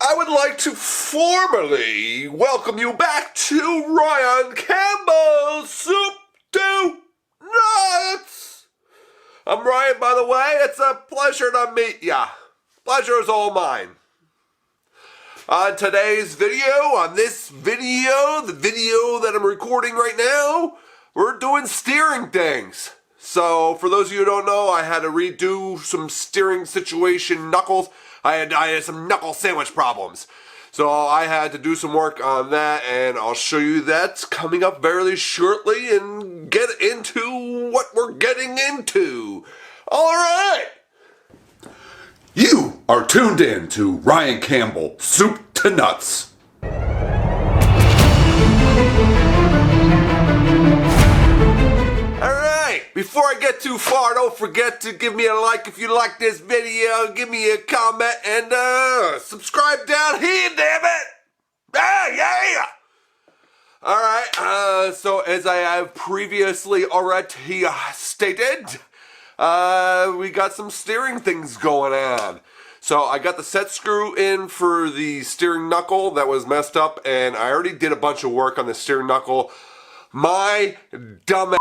I would like to formally welcome you back to Ryan Campbell's Soup to Nuts. I'm Ryan, by the way. It's a pleasure to meet ya. Pleasure is all mine. On today's video, the video that I'm recording right now, we're doing steering things. So, for those of you who don't know, I had to redo some steering situation knuckles. I had some knuckle sandwich problems. So I had to do some work on that, and I'll show you that's coming up very shortly and get into what we're getting into. Alright! You are tuned in to Ryan Campbell, Soup to Nuts. Before I get too far, don't forget to give me a like if you like this video, give me a comment, and subscribe down here, damn it! Yeah! Alright, so as I have previously already stated, we got some steering things going on. So I got the set screw in for the steering knuckle that was messed up, and I already did a bunch of work on the steering knuckle. My dumb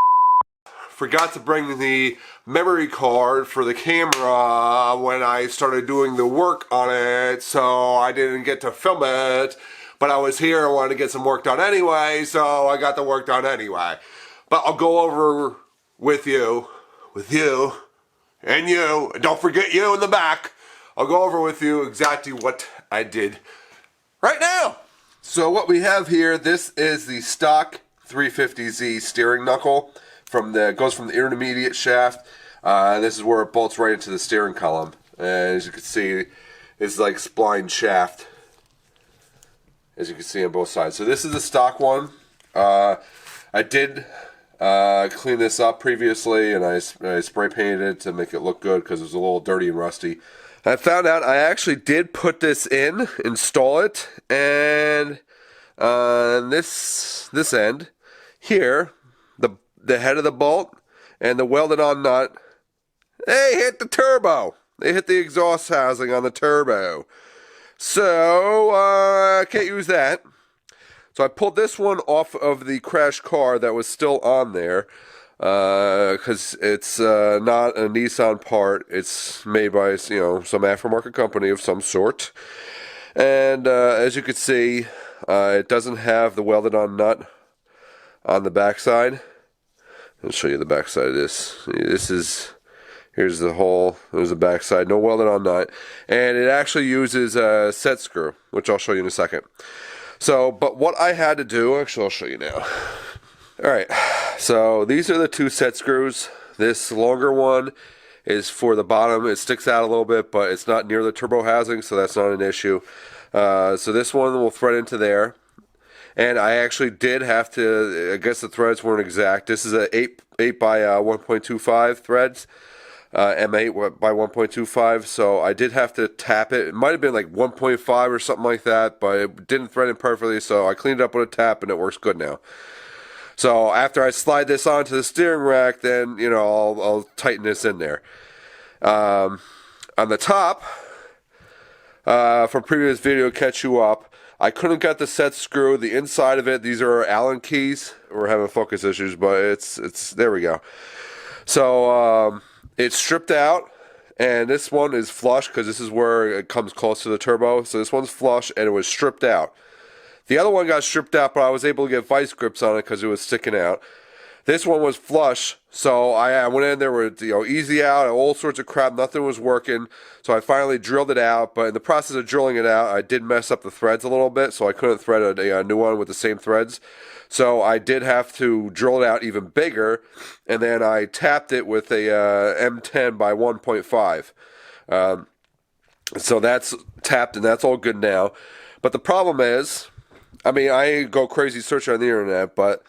forgot to bring the memory card for the camera when I started doing the work on it, so I didn't get to film it. But I was here, I wanted to get some work done anyway, so I got the work done anyway. But I'll go over with you, and you, and don't forget you in the back. I'll go over with you exactly what I did right now. So what we have here, this is the stock 350Z steering knuckle. Goes from the intermediate shaft. This is where it bolts right into the steering column. And as you can see, it's like spline shaft, as you can see on both sides. So this is the stock one. I did clean this up previously, and I spray painted it to make it look good because it was a little dirty and rusty. I found out I actually did put this in, install it, and on this end here, the head of the bolt and the welded on nut, they hit the turbo. They hit the exhaust housing on the turbo. So, I can't use that. So I pulled this one off of the crash car that was still on there, because it's not a Nissan part. It's made by, some aftermarket company of some sort. And as you can see, it doesn't have the welded on nut on the backside. I'll show you the backside of this. Here's the hole. There's the backside. No welded on nut. And it actually uses a set screw, which I'll show you in a second. So, but what I had to do, actually I'll show you now. Alright, so these are the two set screws. This longer one is for the bottom. It sticks out a little bit, but it's not near the turbo housing, so that's not an issue. So this one will thread into there. And I actually did have to, I guess the threads weren't exact. This is a 8 by 1.25 threads, M8 by 1.25. So I did have to tap it. It might have been like 1.5 or something like that, but it didn't thread in perfectly. So I cleaned it up with a tap, and it works good now. So after I slide this onto the steering rack, then I'll tighten this in there. On the top, from previous video, catch you up. I couldn't get the set screw, the inside of it. These are Allen keys. We're having focus issues, but it's there we go. So it's stripped out, and this one is flush because this is where it comes close to the turbo. So this one's flush, and it was stripped out. The other one got stripped out, but I was able to get vice grips on it because it was sticking out. This one was flush, so I went in there with easy out, all sorts of crap, nothing was working. So I finally drilled it out, but in the process of drilling it out, I did mess up the threads a little bit, so I couldn't thread a new one with the same threads. So I did have to drill it out even bigger, and then I tapped it with a M10 by 1.5. So that's tapped, and that's all good now. But the problem is, I go crazy searching on the internet, but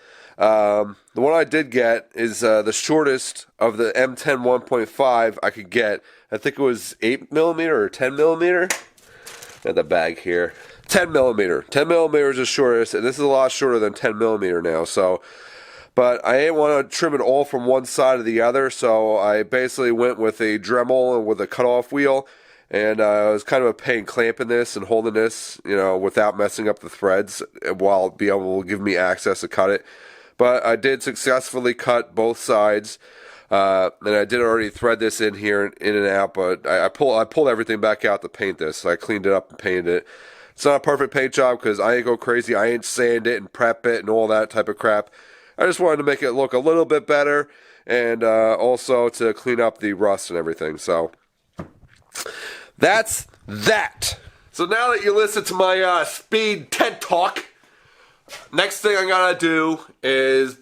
the one I did get is the shortest of the M10 1.5 I could get. I think it was 8mm or 10mm. At the bag here. 10mm. 10mm is the shortest, and this is a lot shorter than 10mm now. So, but I didn't want to trim it all from one side to the other, so I basically went with a Dremel and with a cutoff wheel. And it was kind of a pain clamping this and holding this, you know, without messing up the threads while being able to give me access to cut it. But I did successfully cut both sides. And I did already thread this in here, in and out, but I pulled everything back out to paint this. So I cleaned it up and painted it. It's not a perfect paint job because I ain't go crazy. I ain't sand it and prep it and all that type of crap. I just wanted to make it look a little bit better and also to clean up the rust and everything. So that's that. So now that you listen to my speed TED Talk, next thing I'm going to do is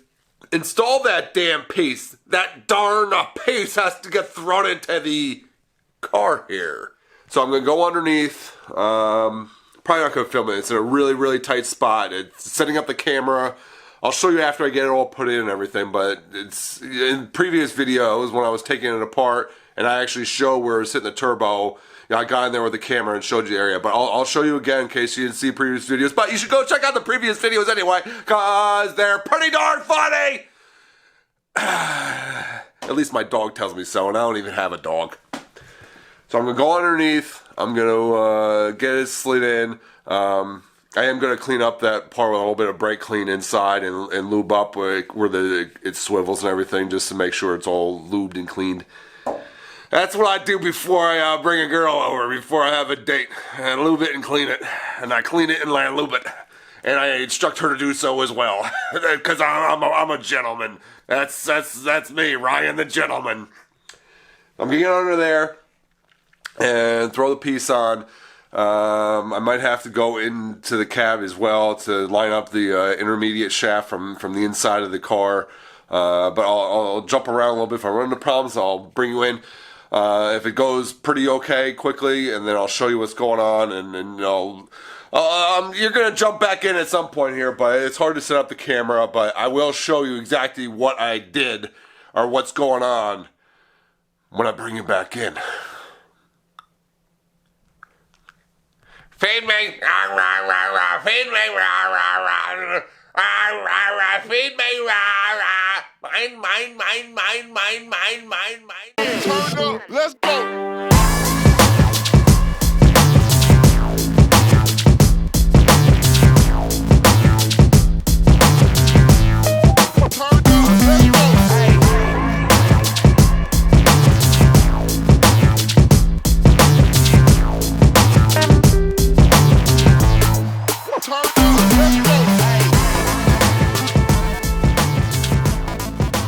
install that damn piece. That darn piece has to get thrown into the car here. So I'm going to go underneath. Probably not going to film it. It's in a really, really tight spot. It's setting up the camera. I'll show you after I get it all put in and everything, but it's in previous videos when I was taking it apart and I actually show where it was hitting the turbo. You know, I got in there with the camera and showed you the area, but I'll show you again in case you didn't see previous videos. But you should go check out the previous videos anyway, because they're pretty darn funny! At least my dog tells me so, and I don't even have a dog. So I'm going to go underneath. I'm going to get it slid in. I am going to clean up that part with a little bit of brake clean inside and lube up where it swivels and everything, just to make sure it's all lubed and cleaned. That's what I do before I bring a girl over, before I have a date. I lube it and clean it. And I clean it and I lube it. And I instruct her to do so as well. Because I'm a gentleman. That's me, Ryan the gentleman. I'm going to get under there and throw the piece on. I might have to go into the cab as well to line up the intermediate shaft from the inside of the car. But I'll jump around a little bit. If I run into problems, I'll bring you in. If it goes pretty okay quickly, and then I'll show you what's going on, and you're going to jump back in at some point here, but it's hard to set up the camera, but I will show you exactly what I did or what's going on when I bring you back in. Feed me! Feed me! Feed me! Mine! Let's go!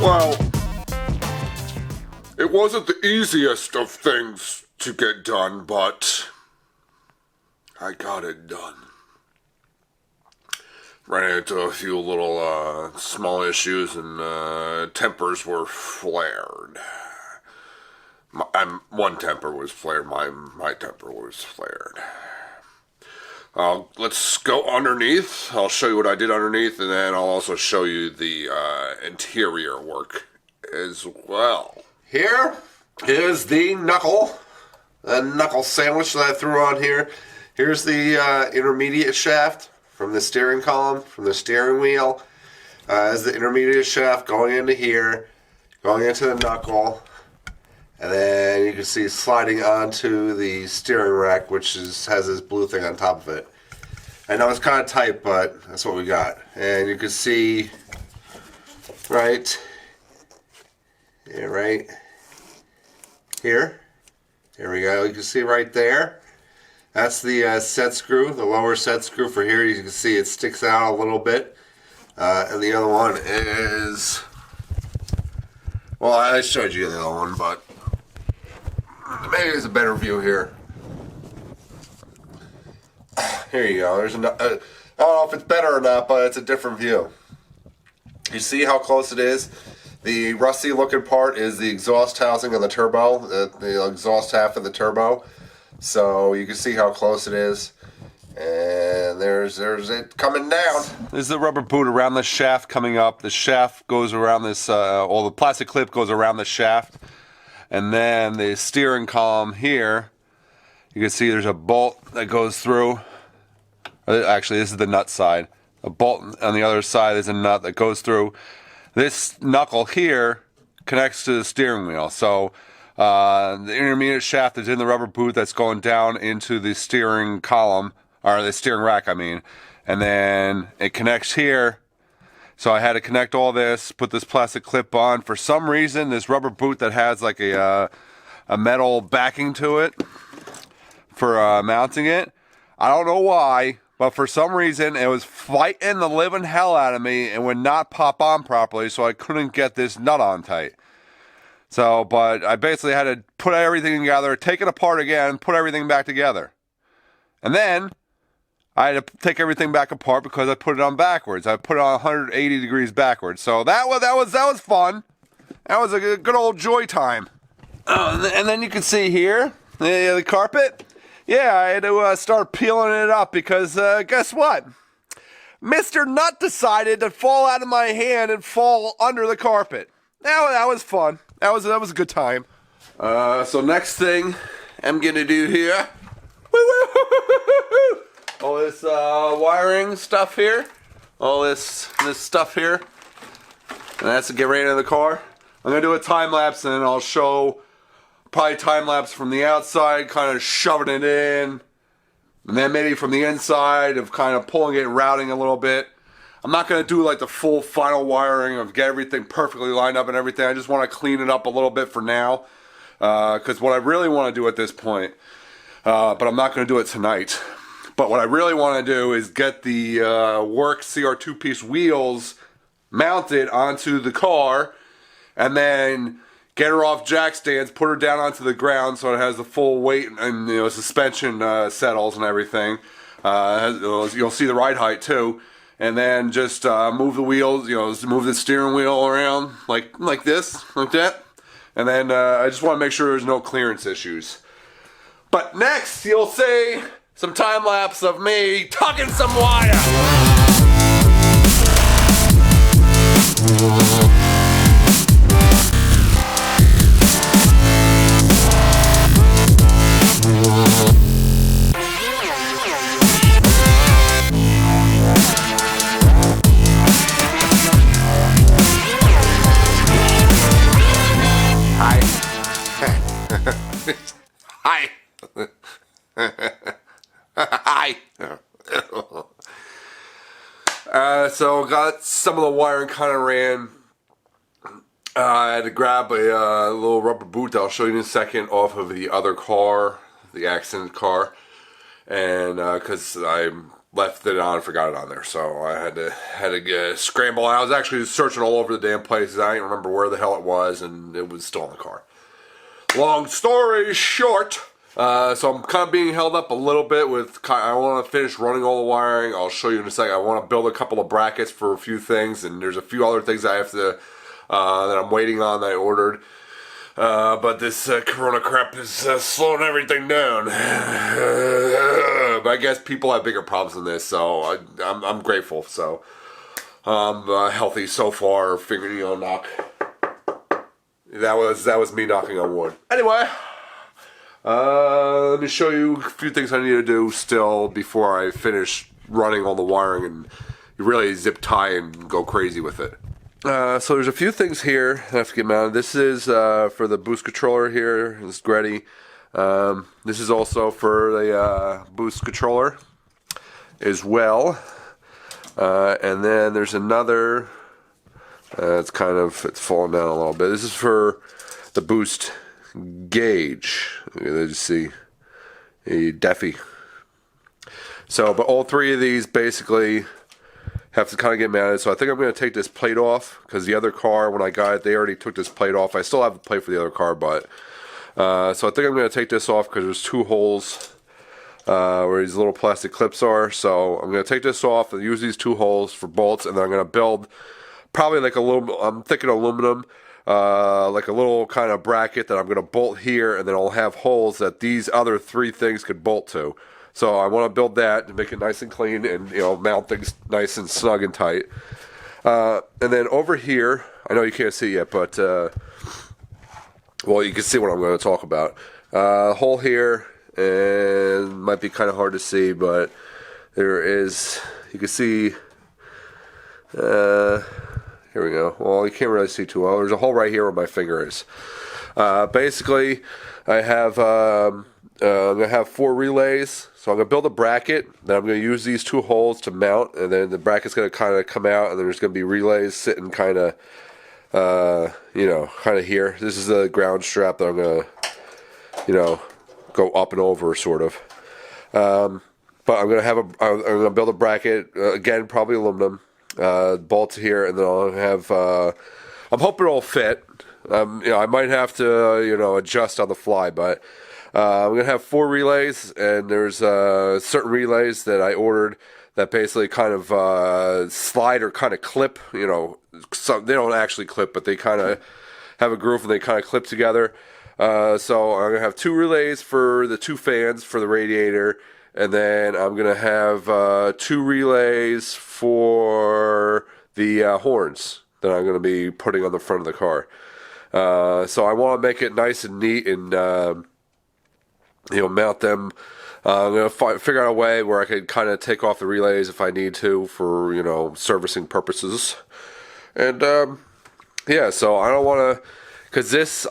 Well, it wasn't the easiest of things to get done, but I got it done. Ran into a few little small issues and tempers were flared. One temper was flared, my temper was flared. Let's go underneath. I'll show you what I did underneath, and then I'll also show you the interior work as well. Here is the knuckle sandwich that I threw on here. Here's the intermediate shaft from the steering column, from the steering wheel. As the intermediate shaft going into here, going into the knuckle. And then you can see sliding onto the steering rack, which has this blue thing on top of it. I know it's kind of tight, but that's what we got. And you can see right here. There we go. You can see right there. That's the set screw, the lower set screw for here. You can see it sticks out a little bit. And the other one is, well, I showed you the other one, but maybe there's a better view here. Here you go. There's I don't know if it's better or not, but it's a different view. You see how close it is? The rusty looking part is the exhaust housing on the turbo, the exhaust half of the turbo. So you can see how close it is. And there's it coming down. There's the rubber boot around the shaft coming up. The shaft goes around this, or the plastic clip goes around the shaft. And then the steering column here, you can see there's a bolt that goes through. Actually, this is the nut side. A bolt on the other side is a nut that goes through. This knuckle here connects to the steering wheel. So The intermediate shaft is in the rubber boot that's going down into the steering column, or the steering rack, I mean. And then it connects here. So I had to connect all this, put this plastic clip on. For some reason, this rubber boot that has like a metal backing to it for mounting it. I don't know why, but for some reason it was fighting the living hell out of me and would not pop on properly, so I couldn't get this nut on tight. So, but I basically had to put everything together, take it apart again, put everything back together. And then I had to take everything back apart because I put it on backwards. I put it on 180 degrees backwards. So that was fun. That was a good old joy time. And then you can see here the carpet. Yeah, I had to start peeling it up because guess what? Mr. Nut decided to fall out of my hand and fall under the carpet. That was fun. That was a good time. So next thing I'm gonna do here, all this wiring stuff here, all this stuff here, and that's to get right into the car. I'm gonna do a time lapse and then I'll show. Probably time lapse from the outside, kind of shoving it in, and then maybe from the inside of kind of pulling it, routing a little bit. I'm not going to do like the full final wiring of get everything perfectly lined up and everything. I just want to clean it up a little bit for now, because what I really want to do at this point, but I'm not going to do it tonight. But what I really want to do is get the work CR2 piece wheels mounted onto the car, and then get her off jack stands, put her down onto the ground so it has the full weight and suspension settles and everything. You'll see the ride height too, and then just move the wheels, move the steering wheel around like this, like that, and then I just want to make sure there's no clearance issues. But next, you'll see some time lapse of me tugging some wire. Hi. Hi. So got some of the wiring kind of ran. I had to grab a little rubber boot that I'll show you in a second off of the other car, the accident car, and because I left it on and forgot it on there, so I had to scramble. I was actually searching all over the damn places. I didn't remember where the hell it was, and it was still in the car. Long story short, so I'm kind of being held up a little bit with, I want to finish running all the wiring. I'll show you in a second. I want to build a couple of brackets for a few things, and there's a few other things I have to, that I'm waiting on that I ordered. But this corona crap is slowing everything down. But I guess people have bigger problems than this, so I'm grateful. So I'm healthy so far. Fingernail knock. That was me knocking on wood. Anyway, let me show you a few things I need to do still before I finish running all the wiring and really zip tie and go crazy with it. So there's a few things here that I have to get mounted. This is for the boost controller here. This is GREDDY. This is also for the boost controller as well. And then there's another. It's falling down a little bit. This is for the boost gauge. Let's see, a DEFI. So, but all three of these basically have to kind of get mounted. So I think I'm going to take this plate off because the other car, when I got it, they already took this plate off. I still have the plate for the other car, but so I think I'm going to take this off because there's two holes where these little plastic clips are. So I'm going to take this off and use these two holes for bolts, and then I'm going to build probably like a little, I'm thinking aluminum, like a little kind of bracket that I'm going to bolt here, and then I'll have holes that these other three things could bolt to. So I want to build that and make it nice and clean, and mount things nice and snug and tight. And then over here, I know you can't see yet, but well, you can see what I'm going to talk about. Hole here, and might be kind of hard to see, but there is, you can see. Here we go. Well, you can't really see too well. There's a hole right here where my finger is. Basically, I'm gonna have 4 relays. So I'm gonna build a bracket. Then I'm gonna use these 2 holes to mount, and then the bracket's gonna kind of come out, and then there's gonna be relays sitting kind of, kind of here. This is the ground strap that I'm gonna, go up and over, sort of. But I'm gonna build a bracket again, probably aluminum, bolts here, and then I'll have. I'm hoping it'll fit. I might have to, adjust on the fly, but I'm gonna have 4 relays, and there's certain relays that I ordered that basically kind of slide or kind of clip. Some they don't actually clip, but they kind of have a groove and they kind of clip together. So I'm gonna have 2 relays for the 2 fans for the radiator, and then I'm gonna have 2 relays for the horns that I'm gonna be putting on the front of the car. So I want to make it nice and neat and mount them. I'm gonna figure out a way where I can kind of take off the relays if I need to for servicing purposes. And yeah, so I don't want to. Because this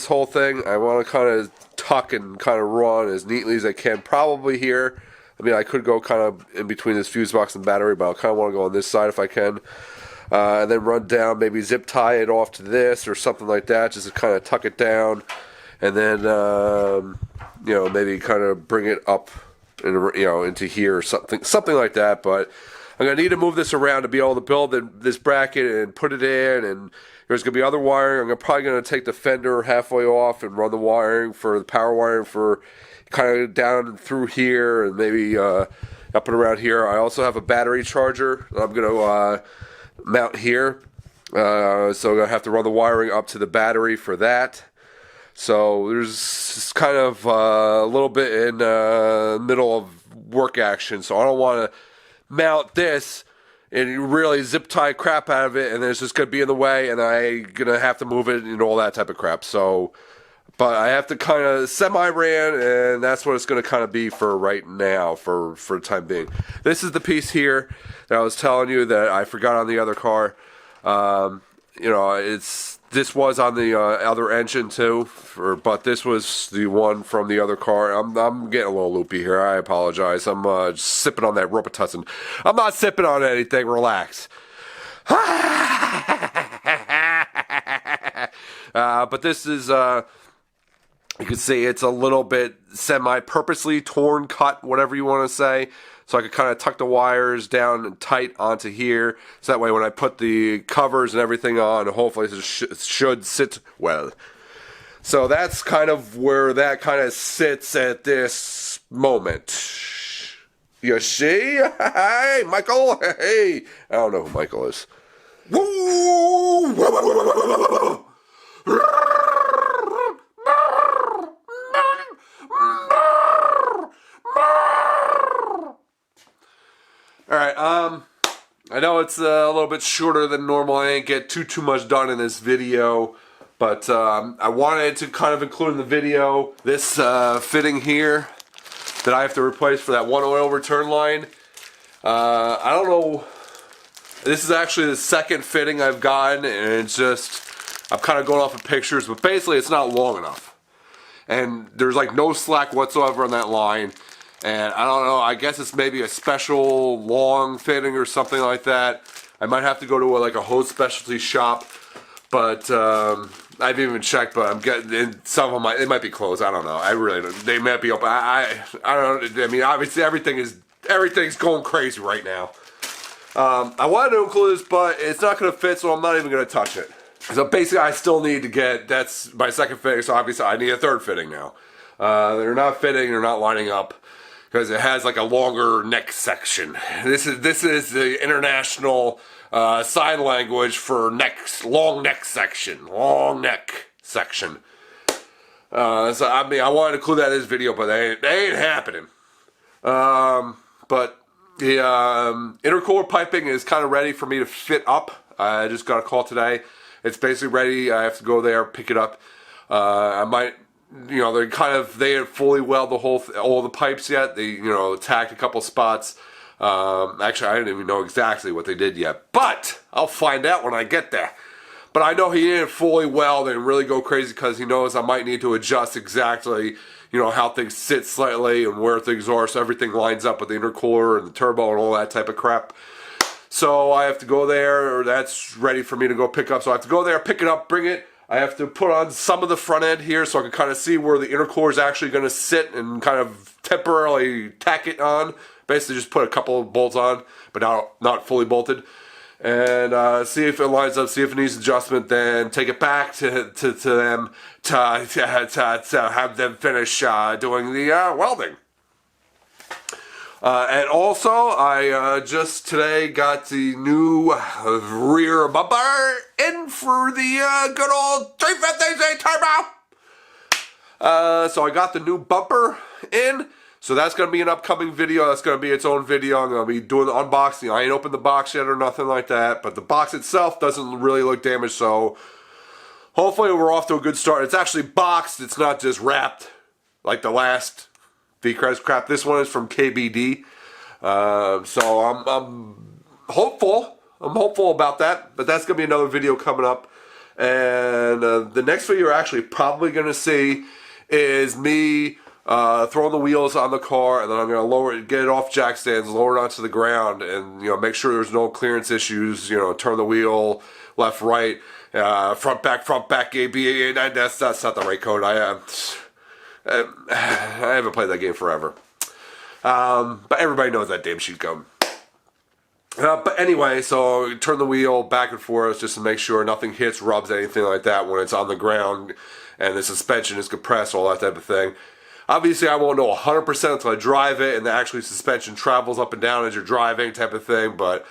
whole thing, I want to kind of tuck and kind of run as neatly as I can. Probably here. I mean, I could go kind of in between this fuse box and battery, but I kind of want to go on this side if I can. And then run down, maybe zip tie it off to this or something like that, just to kind of tuck it down. And then, maybe kind of bring it up, into here or something like that. But I'm going to need to move this around to be able to build this bracket and put it in, and there's going to be other wiring. I'm probably going to take the fender halfway off and run the wiring for the power wiring for kind of down through here and maybe up and around here. I also have a battery charger that I'm going to mount here. So I'm going to have to run the wiring up to the battery for that. So there's kind of a little bit in the middle of work action. So I don't want to mount this and really zip tie crap out of it, and then it's just going to be in the way, and I'm going to have to move it and all that type of crap. So, but I have to kind of semi-ran, and that's what it's going to kind of be for right now, for the time being. This is the piece here that I was telling you that I forgot on the other car. This was on the other engine too, but this was the one from the other car. I'm getting a little loopy here. I apologize. I'm just sipping on that Robitussin. I'm not sipping on anything. Relax. But this is, you can see it's a little bit semi-purposely torn, cut, whatever you want to say. So I could kind of tuck the wires down and tight onto here. So that way when I put the covers and everything on, hopefully it should sit well. So that's kind of where that kind of sits at this moment. You see? Hey, Michael! Hey! I don't know who Michael is. Alright, I know it's a little bit shorter than normal. I didn't get too much done in this video, but I wanted to kind of include in the video this fitting here that I have to replace for that one oil return line. I don't know, this is actually the second fitting I've gotten, and it's just, I'm kind of going off of pictures, but basically it's not long enough. And there's like no slack whatsoever on that line. And I don't know, I guess it's maybe a special long fitting or something like that. I might have to go to a hose specialty shop, but I haven't even checked, but I'm getting, some of them, they might be closed, I don't know. I really don't, they might be open. I don't know, I mean, obviously everything's going crazy right now. I wanted to include this, but it's not going to fit, so I'm not even going to touch it. So basically I still need to get, that's my second fitting, so obviously I need a third fitting now. They're not fitting, they're not lining up, because it has like a longer neck section. This is the international sign language for long neck section. So I mean, I wanted to include that in this video, but they ain't happening. But the intercooler piping is kind of ready for me to fit up. I just got a call today. It's basically ready. I have to go there, pick it up. I might. They didn't fully weld all the pipes yet. They, tacked a couple spots. Actually, I didn't even know exactly what they did yet, but I'll find out when I get there. But I know he didn't fully weld and really go crazy because he knows I might need to adjust exactly, you know, how things sit slightly and where things are so everything lines up with the intercooler and the turbo and all that type of crap. So I have to go there, or that's ready for me to go pick up. So I have to go there, pick it up, bring it. I have to put on some of the front end here so I can kind of see where the intercooler is actually going to sit and kind of temporarily tack it on. Basically just put a couple of bolts on, but not fully bolted. And see if it lines up, see if it needs adjustment, then take it back to them to have them finish doing the welding. And also, I just today got the new rear bumper in for the good old 350Z turbo. So I got the new bumper in. So that's going to be an upcoming video. That's going to be its own video. I'm going to be doing the unboxing. I ain't opened the box yet or nothing like that. But the box itself doesn't really look damaged. So hopefully we're off to a good start. It's actually boxed. It's not just wrapped like the last V-Crest crap. This one is from KBD. So I'm hopeful. I'm hopeful about that. But that's going to be another video coming up. And the next video you're actually probably going to see is me throwing the wheels on the car, and then I'm going to get it off jack stands, lower it onto the ground, and make sure there's no clearance issues. Turn the wheel left, right, front, back, ABA. That's not the right code. I haven't played that game forever, but everybody knows that damn sheet code. But anyway, so turn the wheel back and forth just to make sure nothing hits, rubs, anything like that when it's on the ground, and the suspension is compressed, all that type of thing. Obviously, I won't know 100% until I drive it and the actual suspension travels up and down as you're driving type of thing, but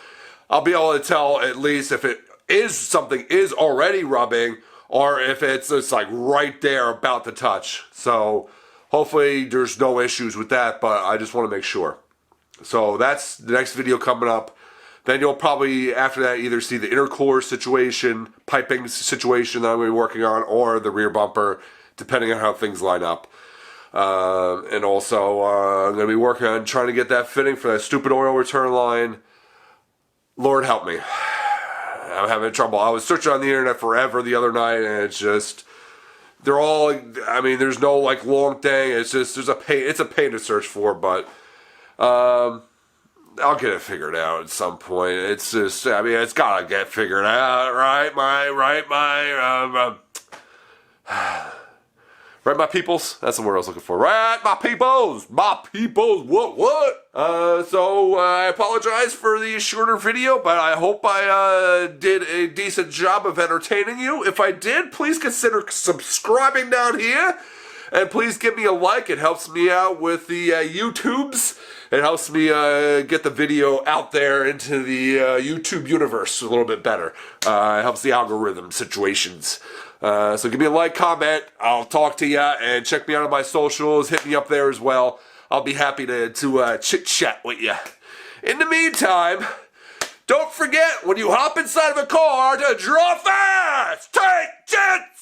I'll be able to tell at least if it is something is already rubbing or if it's just like right there about to touch. So hopefully there's no issues with that, but I just want to make sure. So that's the next video coming up. Then you'll probably, after that, either see the intercooler situation, piping situation that I'm going to be working on, or the rear bumper, depending on how things line up. And also, I'm going to be working on trying to get that fitting for that stupid oil return line. Lord help me. I'm having trouble. I was searching on the internet forever the other night, and it's just, they're all, I mean, there's no like long thing. It's just, it's a pain to search for, but, I'll get it figured out at some point. It's just, I mean, it's gotta get figured out, right? Right, my peoples? That's the word I was looking for. Right, my peoples! My peoples! What? So I apologize for the shorter video, but I hope I did a decent job of entertaining you. If I did, please consider subscribing down here. And please give me a like. It helps me out with the YouTubes. It helps me get the video out there into the YouTube universe a little bit better. It helps the algorithm situations. So give me a like, comment. I'll talk to you, and check me out on my socials. Hit me up there as well. I'll be happy to chit-chat with you. In the meantime, don't forget, when you hop inside of a car, to draw fast, take chances.